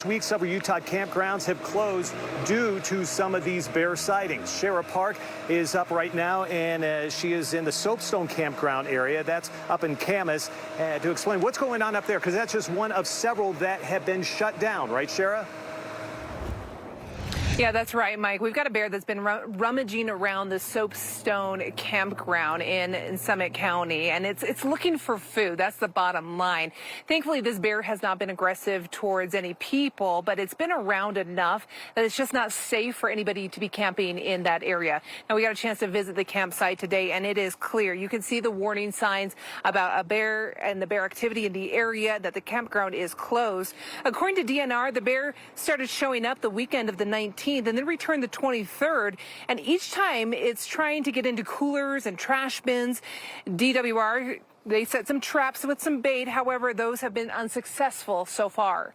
Week, several Utah campgrounds have closed due to some of these bear sightings. Shara Park is up right now, and she is in the Soapstone Campground area. That's up in Camas. To explain what's going on up there, because that's just one of several that have been shut down, right, Shara? Yeah, that's right, Mike. We've got a bear that's been rummaging around the Soapstone Campground in Summit County, and it's looking for food. That's the bottom line. Thankfully, this bear has not been aggressive towards any people, but it's been around enough that it's just not safe for anybody to be camping in that area. Now, we got a chance to visit the campsite today, and it is clear. You can see the warning signs about a bear and the bear activity in the area, that the campground is closed. According to DNR, the bear started showing up the weekend of the 19th. And then returned the 23rd. And each time it's trying to get into coolers and trash bins. DWR, they set some traps with some bait. However, those have been unsuccessful so far.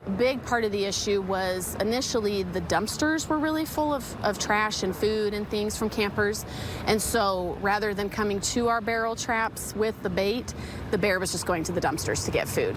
A big part of the issue was initially the dumpsters were really full of trash and food and things from campers. And so rather than coming to our barrel traps with the bait, the bear was just going to the dumpsters to get food.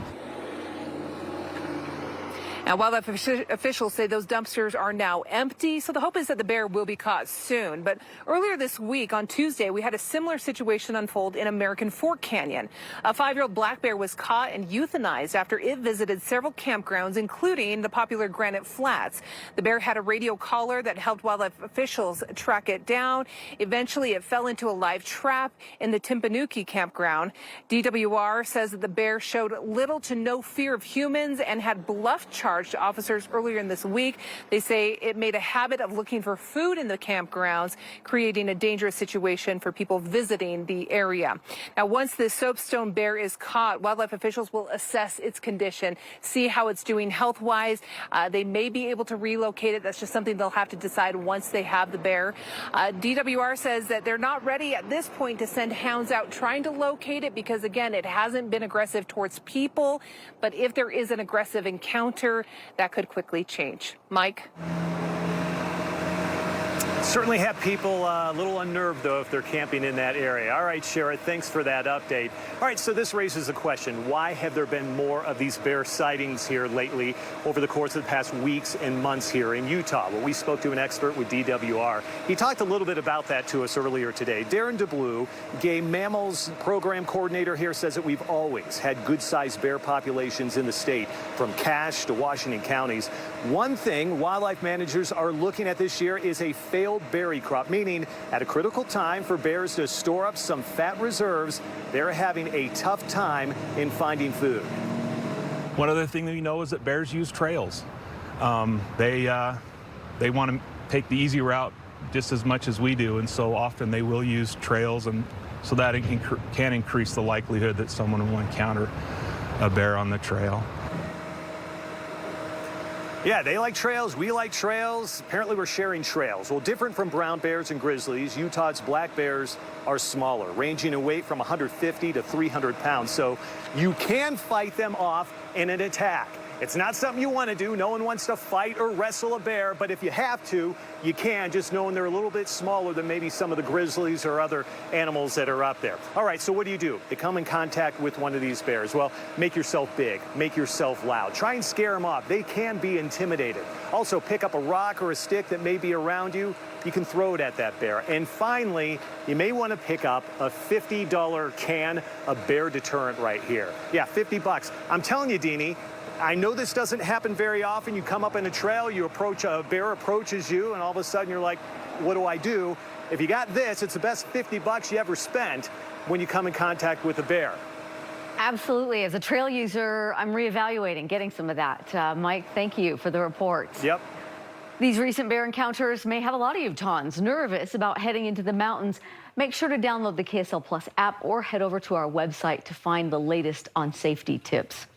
Now, wildlife officials say those dumpsters are now empty, so the hope is that the bear will be caught soon. But earlier this week, on Tuesday, we had a similar situation unfold in American Fork Canyon. A 5-year-old black bear was caught and euthanized after it visited several campgrounds, including the popular Granite Flats. The bear had a radio collar that helped wildlife officials track it down. Eventually, it fell into a live trap in the Timpanuki campground. DWR says that the bear showed little to no fear of humans and had bluff charged officers earlier in this week. They say it made a habit of looking for food in the campgrounds, creating a dangerous situation for people visiting the area. Now, once the Soapstone bear is caught, wildlife officials will assess its condition, see how it's doing health-wise. They may be able to relocate it. That's just something they'll have to decide once they have the bear. DWR says that they're not ready at this point to send hounds out trying to locate it because, again, it hasn't been aggressive towards people. But if there is an aggressive encounter, that could quickly change. Mike? Certainly have people a little unnerved, though, if they're camping in that area. All right, Shara, thanks for that update. All right, so this raises a question. Why have there been more of these bear sightings here lately over the course of the past weeks and months here in Utah? Well, we spoke to an expert with DWR. He talked a little bit about that to us earlier today. Darren DeBlue, Game Mammals Program Coordinator here, says that we've always had good-sized bear populations in the state, from Cache to Washington counties. One thing wildlife managers are looking at this year is a failed berry crop, meaning at a critical time for bears to store up some fat reserves, they're having a tough time in finding food. One other thing that we know is that bears use trails. They want to take the easy route just as much as we do, and so often they will use trails, and so that it can increase the likelihood that someone will encounter a bear on the trail. Yeah, they like trails. We like trails. Apparently, we're sharing trails. Well, different from brown bears and grizzlies, Utah's black bears are smaller, ranging in weight from 150 to 300 pounds. So you can fight them off in an attack. It's not something you want to do. No one wants to fight or wrestle a bear, but if you have to, you can, just knowing they're a little bit smaller than maybe some of the grizzlies or other animals that are up there. All right, so what do? You come in contact with one of these bears. Well, make yourself big, make yourself loud. Try and scare them off. They can be intimidated. Also, pick up a rock or a stick that may be around you. You can throw it at that bear. And finally, you may want to pick up a $50 can of bear deterrent right here. Yeah, 50 bucks. I'm telling you, Deanie, I know this doesn't happen very often. You come up in a trail, you approach, a bear approaches you, and all of a sudden you're like, what do I do? If you got this, it's the best 50 bucks you ever spent when you come in contact with a bear. Absolutely. As a trail user, I'm reevaluating getting some of that. Mike, thank you for the report. Yep. These recent bear encounters may have a lot of Utahns nervous about heading into the mountains. Make sure to download the KSL Plus app or head over to our website to find the latest on safety tips.